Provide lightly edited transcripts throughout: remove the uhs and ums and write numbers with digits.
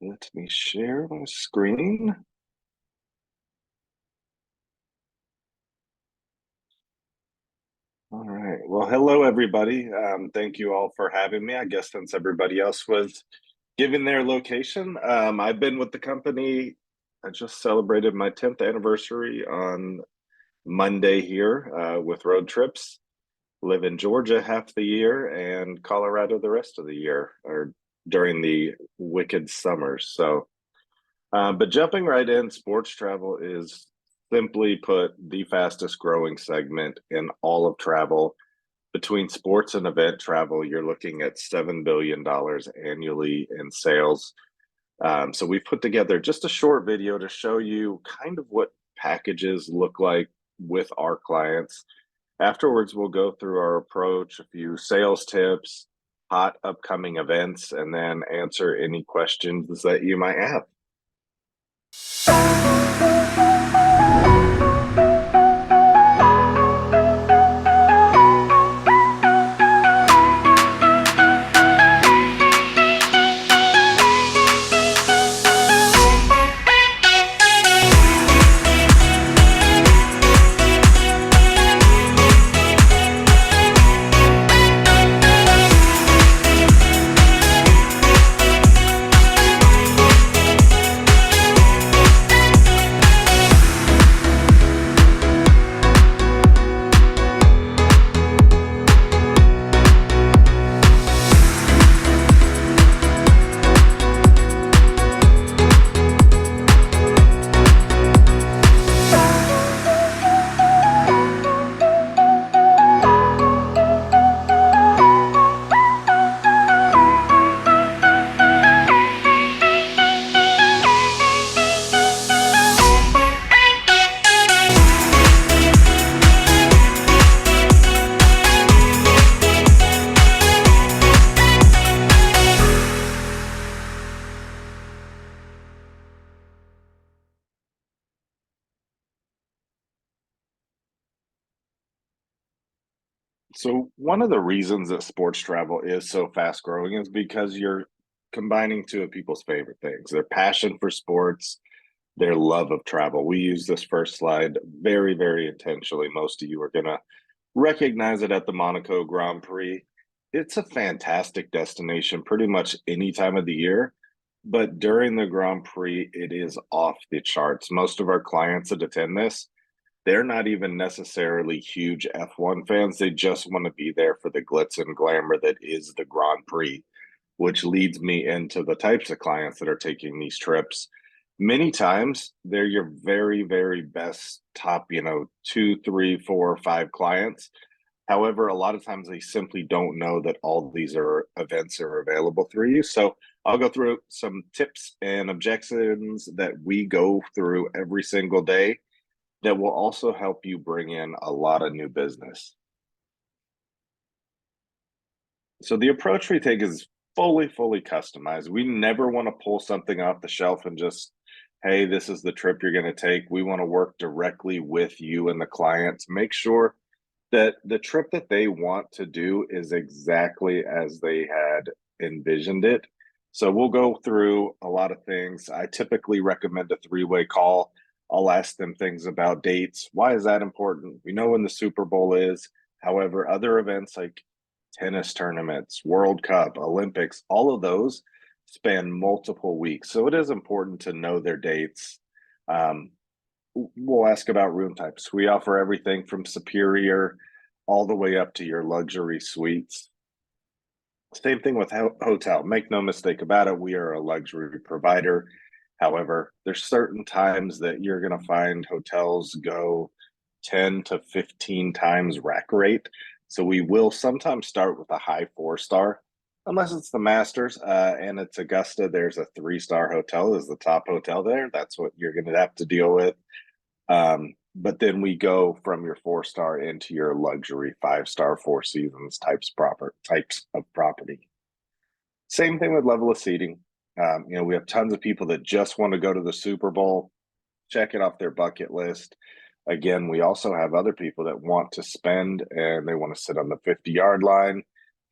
Let me share my screen. All right. Well, hello, everybody. Thank you all for having me. I guess since everybody else was giving their location, I've been with the company. I just celebrated my 10th anniversary on Monday here with Roadtrips. Live in Georgia half the year and Colorado the rest of the year, or during the wicked summers. But jumping right in, sports travel is simply put the fastest growing segment in all of travel. Between sports and event travel, you're looking at $7 billion annually in sales. So we've put together just a short video to show you kind of what packages look like with our clients. Afterwards, we'll go through our approach, a few sales tips, hot upcoming events, and then answer any questions that you might have. So one of the reasons that sports travel is so fast growing is because you're combining two of people's favorite things, their passion for sports, their love of travel. We use this first slide very, very intentionally. Most of you are going to recognize it at the Monaco Grand Prix. It's a fantastic destination pretty much any time of the year, but during the Grand Prix, it is off the charts. Most of our clients that attend this, they're not even necessarily huge F1 fans. They just want to be there for the glitz and glamour that is the Grand Prix, which leads me into the types of clients that are taking these trips. Many times they're your very, very best top, 2, 3, 4, 5 clients. However, a lot of times they simply don't know that all these events are available through you. So I'll go through some tips and objections that we go through every single day that will also help you bring in a lot of new business. So the approach we take is fully customized. We never want to pull something off the shelf and just, hey, this is the trip you're going to take. We want to work directly with you and the client to make sure that the trip that they want to do is exactly as they had envisioned it. So we'll go through a lot of things. I typically recommend a three-way call. I'll ask them things about dates. Why is that important? We know when the Super Bowl is. However, other events like tennis tournaments, World Cup, Olympics, all of those span multiple weeks. So it is important to know their dates. We'll ask about room types. We offer everything from superior all the way up to your luxury suites. Same thing with hotel. Make no mistake about it, we are a luxury provider. However, there's certain times that you're going to find hotels go 10 to 15 times rack rate. So we will sometimes start with a high 4-star, unless it's the Masters and it's Augusta. There's a 3-star hotel is the top hotel there. That's what you're going to have to deal with. But then we go from your 4-star into your luxury 5-star, Four Seasons types of property. Same thing with level of seating. We have tons of people that just want to go to the Super Bowl, check it off their bucket list. Again, we also have other people that want to spend and they want to sit on the 50-yard line,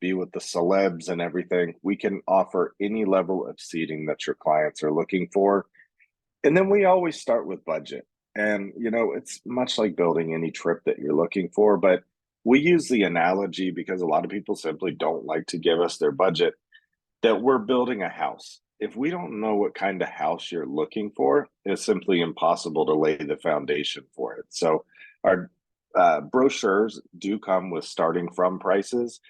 be with the celebs and everything. We can offer any level of seating that your clients are looking for. And then we always start with budget. And, it's much like building any trip that you're looking for, but we use the analogy because a lot of people simply don't like to give us their budget that we're building a house. If we don't know what kind of house you're looking for, it's simply impossible to lay the foundation for it. So our brochures do come with starting from prices.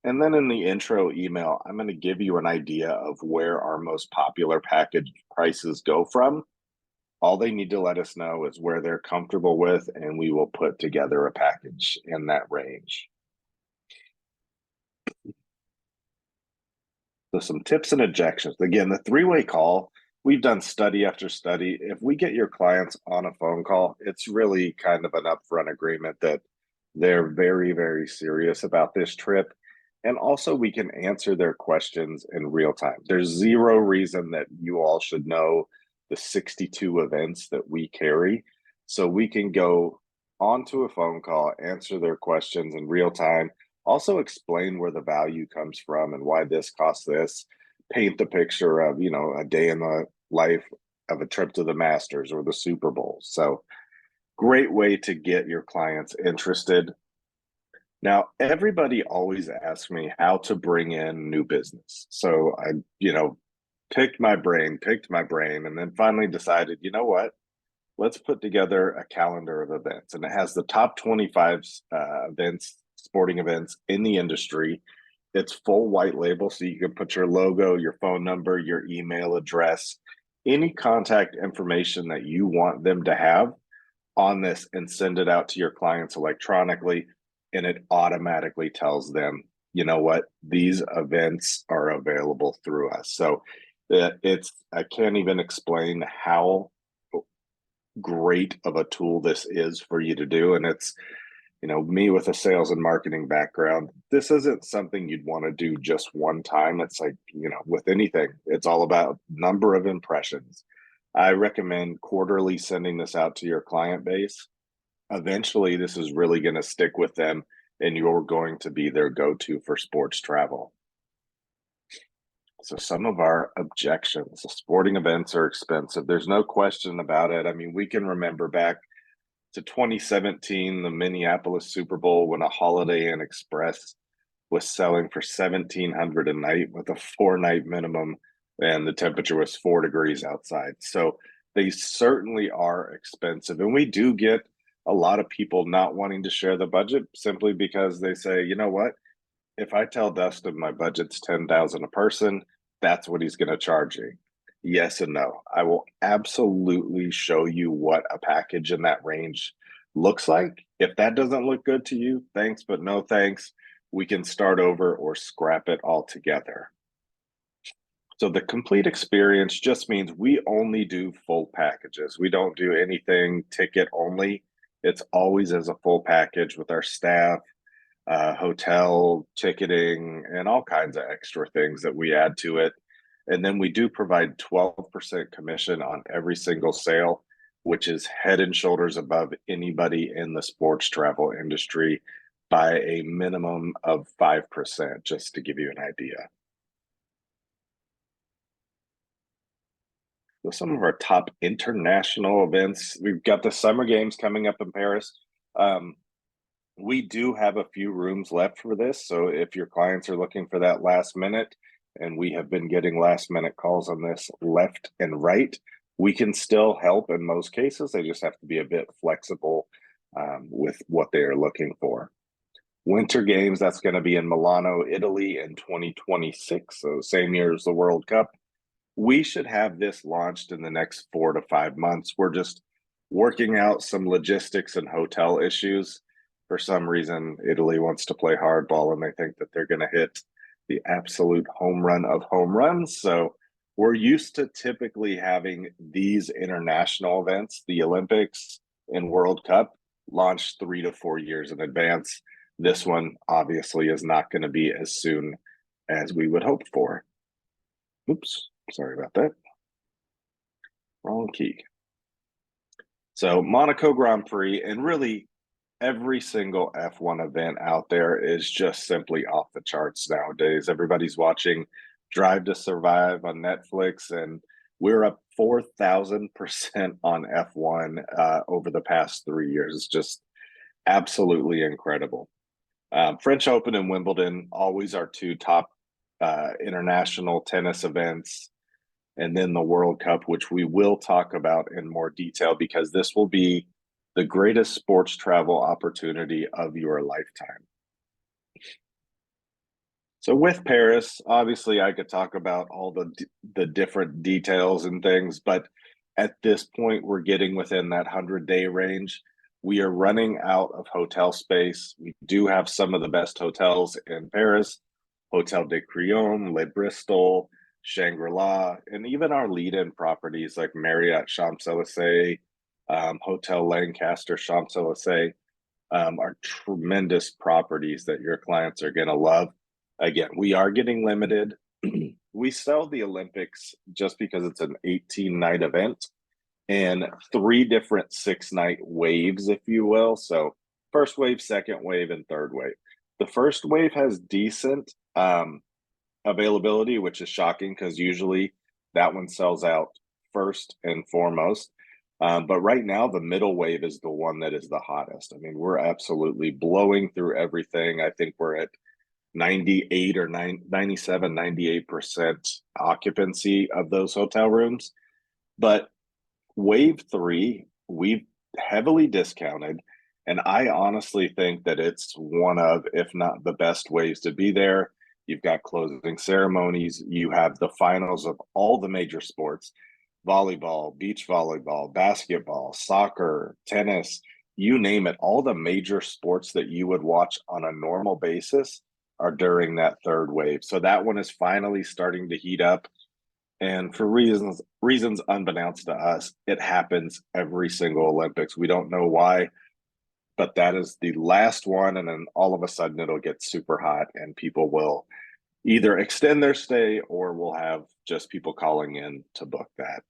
And then in the intro email, I'm going to give you an idea of where our most popular package prices go from. All they need to let us know is where they're comfortable with, and we will put together a package in that range. So some tips and objections. Again, the three-way call, we've done study after study. If we get your clients on a phone call, it's really kind of an upfront agreement that they're very, very serious about this trip. And also we can answer their questions in real time. There's zero reason that you all should know the 62 events that we carry. So we can go onto a phone call, answer their questions in real time, also explain where the value comes from and why this costs this, paint the picture of, a day in the life of a trip to the Masters or the Super Bowl. So great way to get your clients interested. Now, everybody always asks me how to bring in new business. So I, picked my brain, and then finally decided, you know what? Let's put together a calendar of events. And it has the top 25 events, sporting events in the industry. It's full white label, so you can put your logo, your phone number, your email address, any contact information that you want them to have on this and send it out to your clients electronically. And it automatically tells them, you know what, these events are available through us. So I can't even explain how great of a tool this is for you to do. And it's, me with a sales and marketing background, this isn't something you'd want to do just one time. It's like, with anything, it's all about number of impressions. I recommend quarterly sending this out to your client base. Eventually, this is really going to stick with them, and you're going to be their go-to for sports travel. So some of our objections, the sporting events are expensive. There's no question about it. I mean, we can remember back to 2017, the Minneapolis Super Bowl, when a Holiday Inn Express was selling for $1,700 a night with a 4-night minimum, and the temperature was 4 degrees outside. So they certainly are expensive. And we do get a lot of people not wanting to share the budget simply because they say, you know what? If I tell Dustin my budget's $10,000 a person, that's what he's going to charge me. Yes and no. I will absolutely show you what a package in that range looks like. If that doesn't look good to you, thanks, but no thanks. We can start over or scrap it altogether. So the complete experience just means we only do full packages. We don't do anything ticket only. It's always as a full package with our staff, hotel, ticketing, and all kinds of extra things that we add to it. And then we do provide 12% commission on every single sale, which is head and shoulders above anybody in the sports travel industry by a minimum of 5%, just to give you an idea. So some of our top international events, we've got the Summer Games coming up in Paris. We do have a few rooms left for this. So if your clients are looking for that last minute, and we have been getting last minute calls on this left and right, we can still help in most cases. They just have to be a bit flexible with what they are looking for. Winter Games, that's going to be in Milano, Italy in 2026. So same year as the World Cup. We should have this launched in the next 4 to 5 months. We're just working out some logistics and hotel issues. For some reason, Italy wants to play hardball and they think that they're going to hit the absolute home run of home runs. So we're used to typically having these international events, the Olympics and World Cup, launched 3 to 4 years in advance. This one obviously is not going to be as soon as we would hope for. Oops, sorry about that. Wrong key. So Monaco Grand Prix, and really every single F1 event out there is just simply off the charts nowadays. Everybody's watching Drive to Survive on Netflix, and we're up 4,000% on F1 over the past 3 years. It's just absolutely incredible. French Open and Wimbledon always our two top international tennis events, and then the World Cup, which we will talk about in more detail because this will be the greatest sports travel opportunity of your lifetime. So with Paris, obviously I could talk about all the different details and things, but at this point we're getting within that 100-day range. We are running out of hotel space. We do have some of the best hotels in Paris, Hotel de Crillon, Le Bristol, Shangri-La, and even our lead-in properties like Marriott Champs-Élysées, Hotel Lancaster Champs-Élysées are tremendous properties that your clients are going to love. Again, we are getting limited. We sell the Olympics just because it's an 18-night event and 3 different 6-night waves, if you will. So first wave, second wave, and third wave. The first wave has decent availability, which is shocking because usually that one sells out first and foremost. But right now, the middle wave is the one that is the hottest. I mean, we're absolutely blowing through everything. I think we're at 98 or 97, 98% occupancy of those hotel rooms. But wave 3, we've heavily discounted. And I honestly think that it's one of, if not the best ways to be there. You've got closing ceremonies. You have the finals of all the major sports, volleyball, beach volleyball, basketball, soccer, tennis, you name it. All the major sports that you would watch on a normal basis are during that third wave. So that one is finally starting to heat up. And for reasons unbeknownst to us, it happens every single Olympics. We don't know why, but that is the last one. And then all of a sudden it'll get super hot and people will either extend their stay or we'll have just people calling in to book that.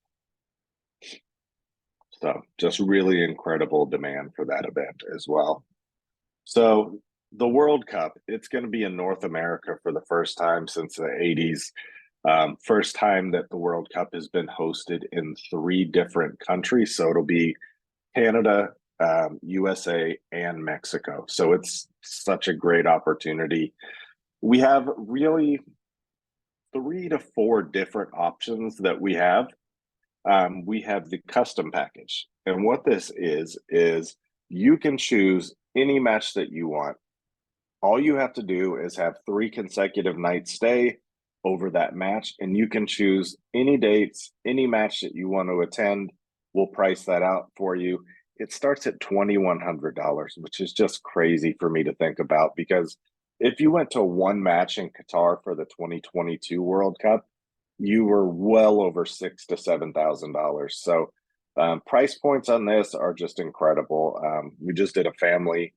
So just really incredible demand for that event as well. So the World Cup, it's going to be in North America for the first time since the 80s. First time that the World Cup has been hosted in 3 different countries. So it'll be Canada, USA, and Mexico. So it's such a great opportunity. We have really 3 to 4 different options that we have. We have the custom package. And what this is you can choose any match that you want. All you have to do is have 3 consecutive nights stay over that match, and you can choose any dates, any match that you want to attend. We'll price that out for you. It starts at $2,100, which is just crazy for me to think about because if you went to one match in Qatar for the 2022 World Cup, you were well over $6,000 to $7,000. So price points on this are just incredible. We just did a family.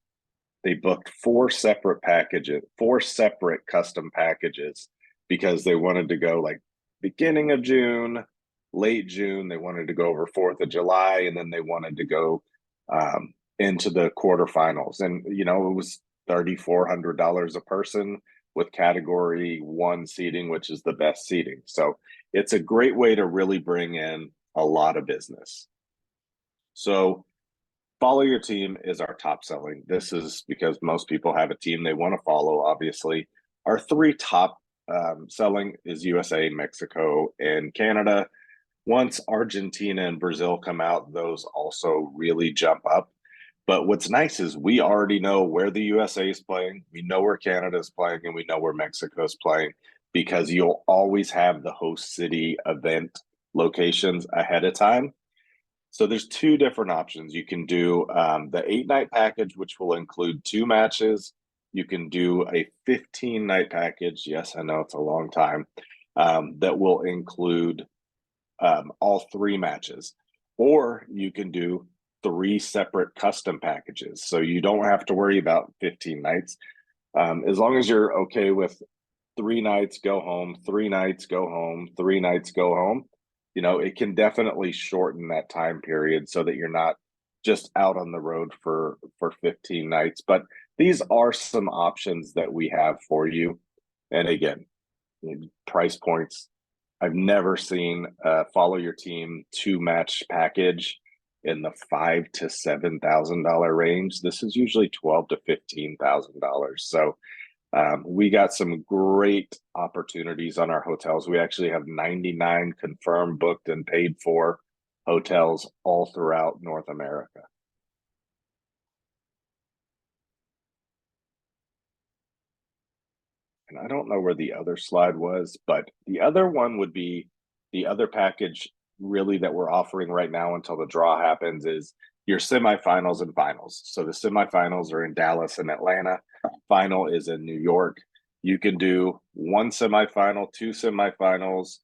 They booked 4 separate packages, 4 separate custom packages because they wanted to go like beginning of June, late June. They wanted to go over 4th of July, and then they wanted to go into the quarterfinals. And, you know, it was $3,400 a person with category 1 seating, which is the best seating. So it's a great way to really bring in a lot of business. So follow your team is our top selling. This is because most people have a team they want to follow, obviously. Our 3 top selling is USA, Mexico, and Canada. Once Argentina and Brazil come out, those also really jump up. But what's nice is we already know where the USA is playing, we know where Canada is playing, and we know where Mexico is playing because you'll always have the host city event locations ahead of time. So there's 2 different options. You can do the 8-night package, which will include 2 matches. You can do a 15-night package. Yes, I know it's a long time. That will include all 3 matches. Or you can do 3 separate custom packages. So you don't have to worry about 15 nights. As long as you're okay with 3 nights, go home, 3 nights, go home, 3 nights, go home. You know, it can definitely shorten that time period so that you're not just out on the road for 15 nights. But these are some options that we have for you. And again, price points. I've never seen a follow your team two match package in the $5,000 to $7,000 range. This is usually $12,000 to $15,000. So we got some great opportunities on our hotels. We actually have 99 confirmed, booked, and paid for hotels all throughout North America. And I don't know where the other slide was, but the other one would be the other package really that we're offering right now until the draw happens is your semifinals and finals. So the semifinals are in Dallas and Atlanta. Final is in New York. You can do one semifinal, two semifinals.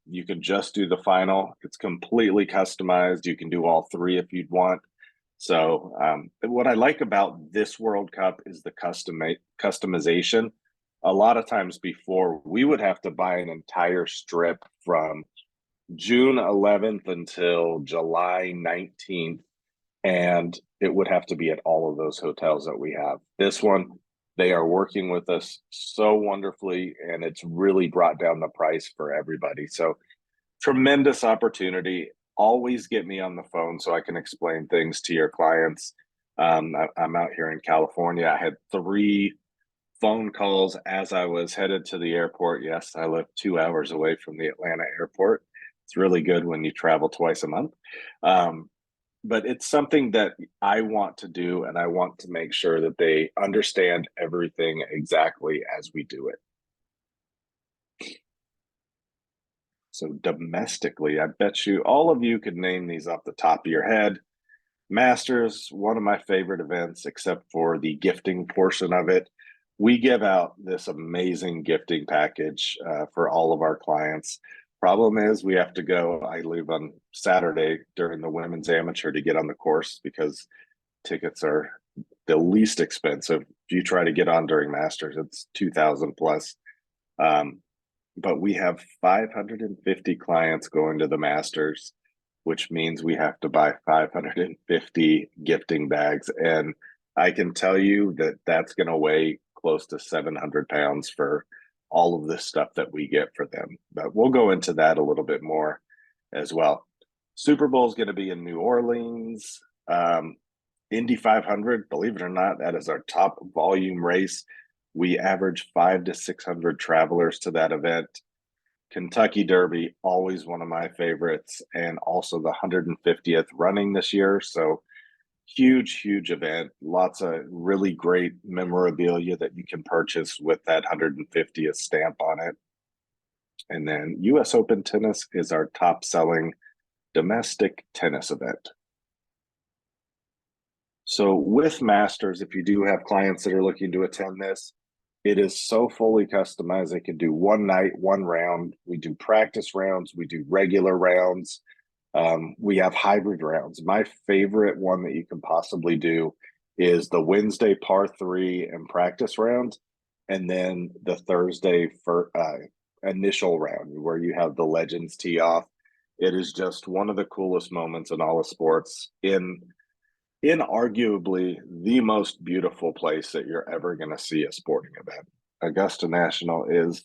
You can just do the final. It's completely customized. You can do all three if you'd want. So what I like about this World Cup is the customization. A lot of times before, we would have to buy an entire strip from June 11th until July 19th, and it would have to be at all of those hotels that we have. This one, they are working with us so wonderfully, and it's really brought down the price for everybody. So tremendous opportunity. Always get me on the phone so I can explain things to your clients. I'm out here in California. I had 3 phone calls as I was headed to the airport. Yes, I live 2 hours away from the Atlanta airport. It's really good when you travel twice a month. But it's something that I want to do, and I want to make sure that they understand everything exactly as we do it. So domestically, I bet you all of you could name these off the top of your head. Masters, one of my favorite events, except for the gifting portion of it. We give out this amazing gifting package for all of our clients. Problem is, we have to go. I leave on Saturday during the women's amateur to get on the course because tickets are the least expensive. If you try to get on during Masters, it's 2,000 plus. But we have 550 clients going to the Masters, which means we have to buy 550 gifting bags. And I can tell you that that's going to weigh close to 700 pounds for all of this stuff that we get for them. But we'll go into that a little bit more as well. Super Bowl is going to be in New Orleans. Indy 500, believe it or not, that is our top volume race. We average 500 to 600 travelers to that event. Kentucky Derby, always one of my favorites, and also the 150th running this year. So huge event. Lots of really great memorabilia that you can purchase with that 150th stamp on it. And then US Open Tennis is our top selling domestic tennis event. So with Masters, if you do have clients that are looking to attend this, it is so fully customized. They can do one night, one round. We do practice rounds. We do regular rounds. We have hybrid rounds. My favorite one that you can possibly do is the Wednesday par 3 and practice round, and then the Thursday for initial round where you have the legends tee off. It is just one of the coolest moments in all of sports in arguably the most beautiful place that you're ever going to see a sporting event. Augusta National is,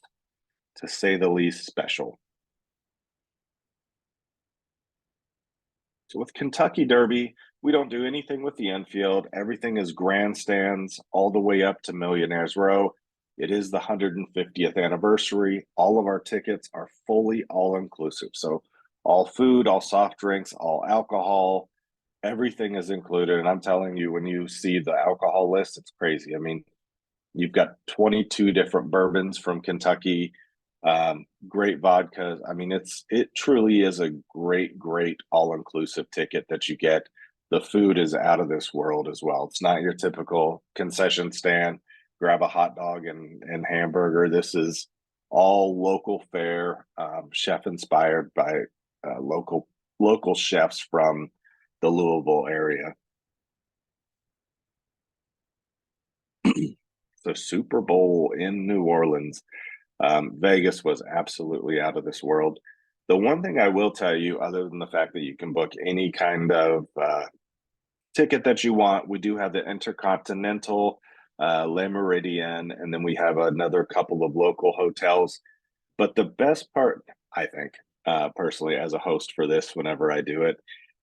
to say the least, special. So with Kentucky Derby, we don't do anything with the infield. Everything is grandstands all the way up to Millionaires Row. It is the 150th anniversary. All of our tickets are fully all-inclusive. So all food, all soft drinks, all alcohol, everything is included. And I'm telling you, when you see the alcohol list, it's crazy. I mean, you've got 22 different bourbons from Kentucky, great vodka. I mean, it truly is a great all-inclusive ticket that you get. The food is out of this world as well. It's not your typical concession stand, grab a hot dog and hamburger. This is all local fare, chef inspired by local chefs from the Louisville area. The Super Bowl in New Orleans. Vegas was absolutely out of this world. The one thing I will tell you, other than the fact that you can book any kind of ticket that you want. We do have the Intercontinental, Le Meridien, and then we have another couple of local hotels. But the best part, I think, personally, as a host for this, whenever I do it,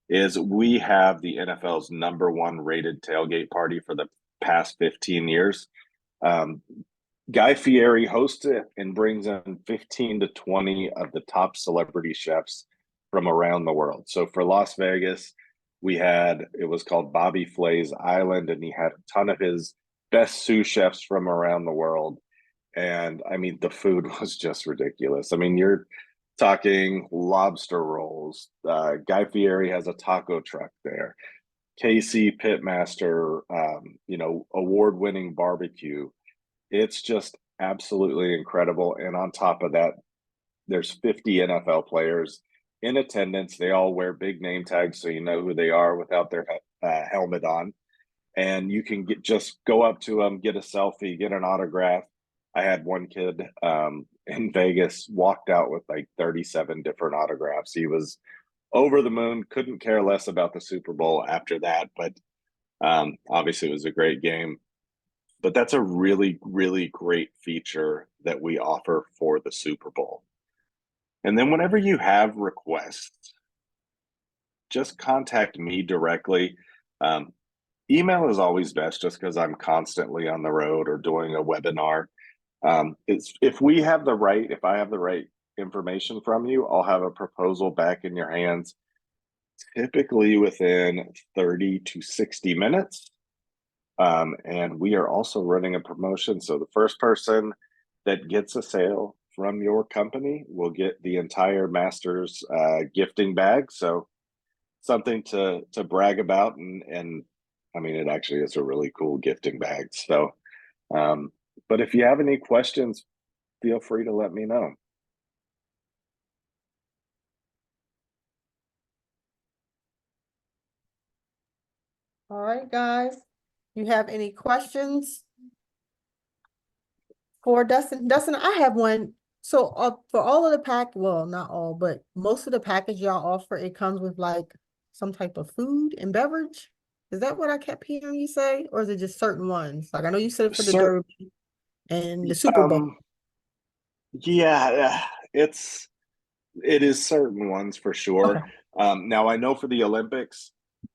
is we have the NFL's #1 rated tailgate party for the past 15 years. Um, Guy Fieri hosts it and brings in 15 to 20 of the top celebrity chefs from around the world. So for Las Vegas, it was called Bobby Flay's Island, and he had a ton of his best sous chefs from around the world. And I mean, the food was just ridiculous. I mean, you're talking lobster rolls. Guy Fieri has a taco truck there. KC Pitmaster, award-winning barbecue. It's just absolutely incredible. And on top of that, there's 50 NFL players in attendance. They all wear big name tags, so you know who they are without their helmet on. And you can just go up to them, get a selfie, get an autograph. I had one kid in Vegas walked out with like 37 different autographs. He was over the moon, couldn't care less about the Super Bowl after that. But obviously, it was a great game. But that's a really, really great feature that we offer for the Super Bowl. And then whenever you have requests, just contact me directly. Email is always best just because I'm constantly on the road or doing a webinar. If I have the right information from you, I'll have a proposal back in your hands typically within 30 to 60 minutes. And we are also running a promotion. So the first person that gets a sale from your company will get the entire Masters gifting bag. So something to brag about. And I mean, it actually is a really cool gifting bag. So, but if you have any questions, feel free to let me know. All right, guys. You have any questions for Dustin? Dustin, I have one. So for all of the well, not all, but most of the package y'all offer, it comes with like some type of food and beverage. Is that what I kept hearing you say? Or is it just certain ones? Like I know you said it for the Derby and the Super Bowl. Yeah, it is certain ones for sure. Okay. Now I know for the Olympics,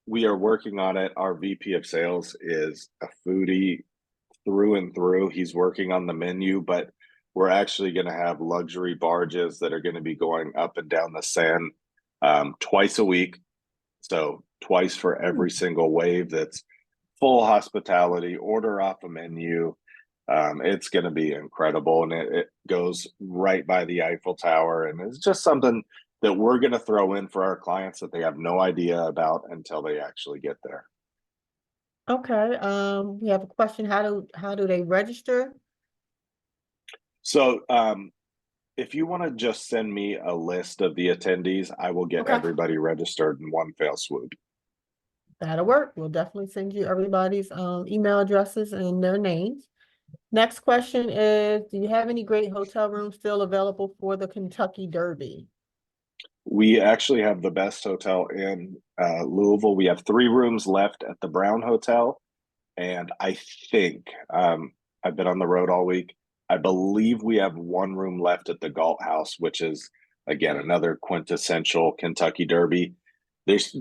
we are working on it. Our VP of sales is a foodie through and through. He's working on the menu, but we're actually going to have luxury barges that are going to be going up and down the Seine twice a week. So twice for every single wave. That's full hospitality, order off a menu. It's going to be incredible. And it goes right by the Eiffel Tower. And it's just something that we're going to throw in for our clients that they have no idea about until they actually get there. Okay. We have a question. How do they register? So if you want to just send me a list of the attendees, I will get everybody registered in one fell swoop. That'll work. We'll definitely send you everybody's email addresses and their names. Next question is, do you have any great hotel rooms still available for the Kentucky Derby? We actually have the best hotel in Louisville. We have 3 rooms left at the Brown Hotel. And I think I've been on the road all week. I believe we have 1 room left at the Galt House, which is, again, another quintessential Kentucky Derby. There's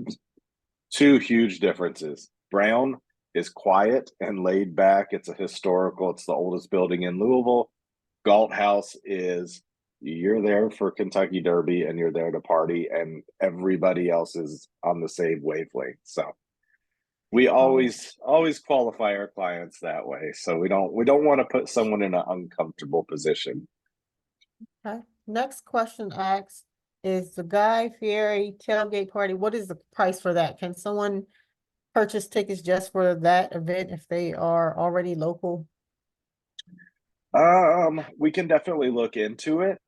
2 huge differences. Brown is quiet and laid back. It's it's the oldest building in Louisville. Galt House is, you're there for Kentucky Derby and you're there to party, and everybody else is on the same wavelength. So we always qualify our clients that way. So we don't want to put someone in an uncomfortable position. Okay. Next question asks, is the Guy Fieri tailgate party, what is the price for that? Can someone purchase tickets just for that event if they are already local? We can definitely look into it.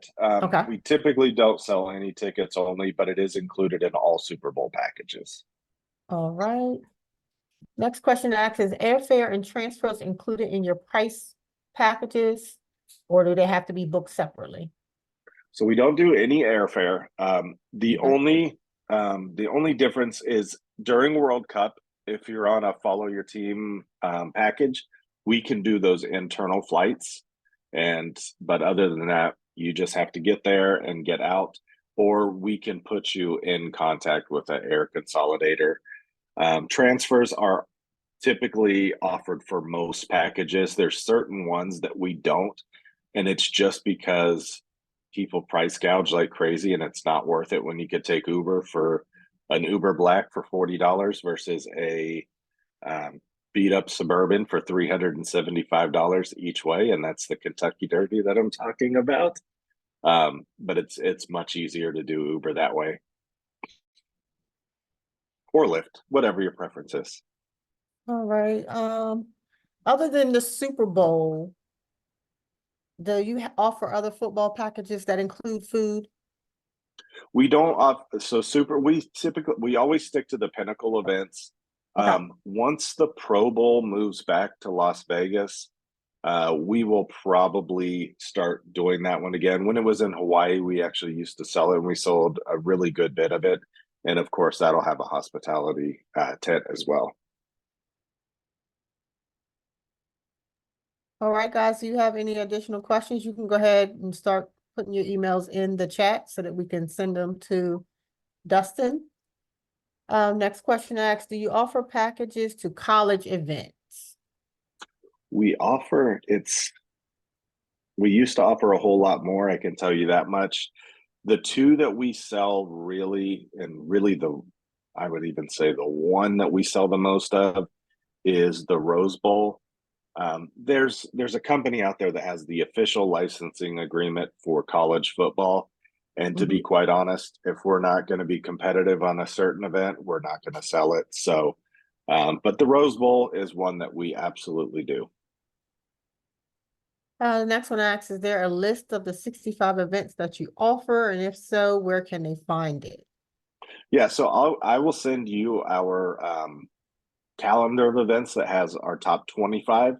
We typically don't sell any tickets only, but it is included in all Super Bowl packages. All right. Next question asks, is airfare and transfers included in your price packages, or do they have to be booked separately? So we don't do any airfare. The only difference is during World Cup, if you're on a follow your team package, we can do those internal flights. But other than that, you just have to get there and get out, or we can put you in contact with an air consolidator. Transfers are typically offered for most packages. There's certain ones that we don't, and it's just because people price gouge like crazy, and it's not worth it when you could take Uber for an Uber Black for $40 versus a beat up Suburban for $375 each way, and that's the Kentucky Derby that I'm talking about. But it's much easier to do Uber that way, or Lyft, whatever your preference is. All right. Other than the Super Bowl, do you offer other football packages that include food? We don't so super we always stick to the pinnacle events. Okay. Once the Pro Bowl moves back to Las Vegas, we will probably start doing that one again. When it was in Hawaii, we actually used to sell it, and we sold a really good bit of it. And of course, that'll have a hospitality tent as well. All right, guys, do you have any additional questions? You can go ahead and start putting your emails in the chat so that we can send them to Dustin. Next question asks, do you offer packages to college events? We offer it's we used to offer a whole lot more, I can tell you that much. The two that we sell really, and really I would even say the one that we sell the most of is the Rose Bowl. There's a company out there that has the official licensing agreement for college football. And to be quite honest, if we're not going to be competitive on a certain event, we're not going to sell it. So, but the Rose Bowl is one that we absolutely do. The next one asks, is there a list of the 65 events that you offer? And if so, where can they find it? Yeah, so I will send you our calendar of events that has our top 25,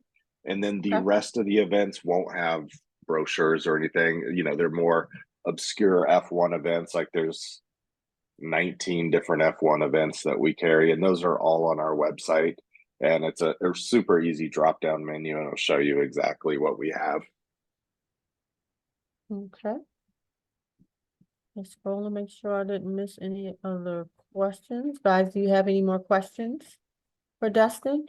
and then the Okay. rest of the events won't have brochures or anything. You know, they're more obscure F1 events. Like there's 19 different F1 events that we carry, and those are all on our website. And it's a super easy drop down menu, and it'll show you exactly what we have. Okay. Let's scroll and make sure I didn't miss any other questions. Guys, do you have any more questions for Dustin?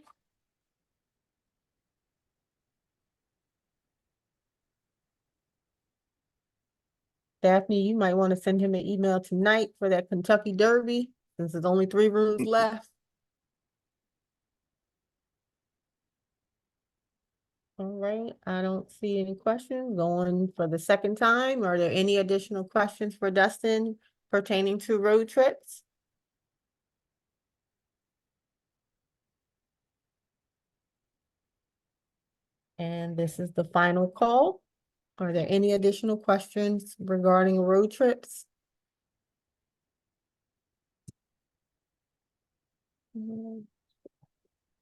Daphne, you might want to send him an email tonight for that Kentucky Derby, since there's only 3 rooms left. All right, I don't see any questions. Going for the second time. Are there any additional questions for Dustin pertaining to road trips? And this is the final call. Are there any additional questions regarding road trips?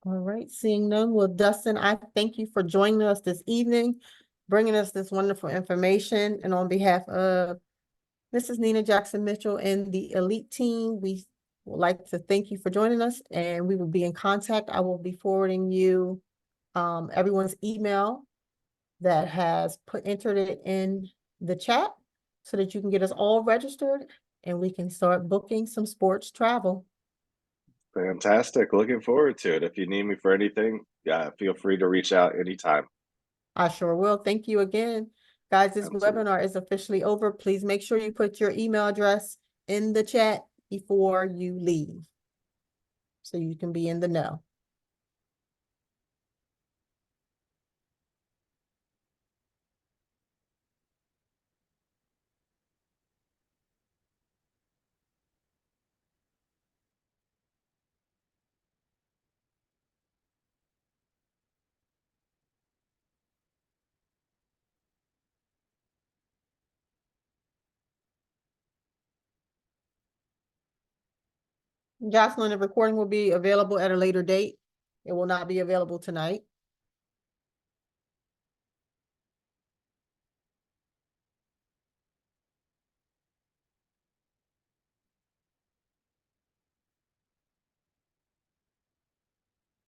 All right, seeing none, well, Dustin, I thank you for joining us this evening, bringing us this wonderful information. And on behalf of Mrs. Nina Jackson Mitchell and the Elite team, we would like to thank you for joining us, and we will be in contact. I will be forwarding you everyone's email that has entered it in the chat so that you can get us all registered and we can start booking some sports travel. Fantastic. Looking forward to it. If you need me for anything, feel free to reach out anytime. I sure will. Thank you again. Guys, this Absolutely. webinar is officially over. Please make sure you put your email address in the chat before you leave so you can be in the know. Jocelyn, the recording will be available at a later date. It will not be available tonight.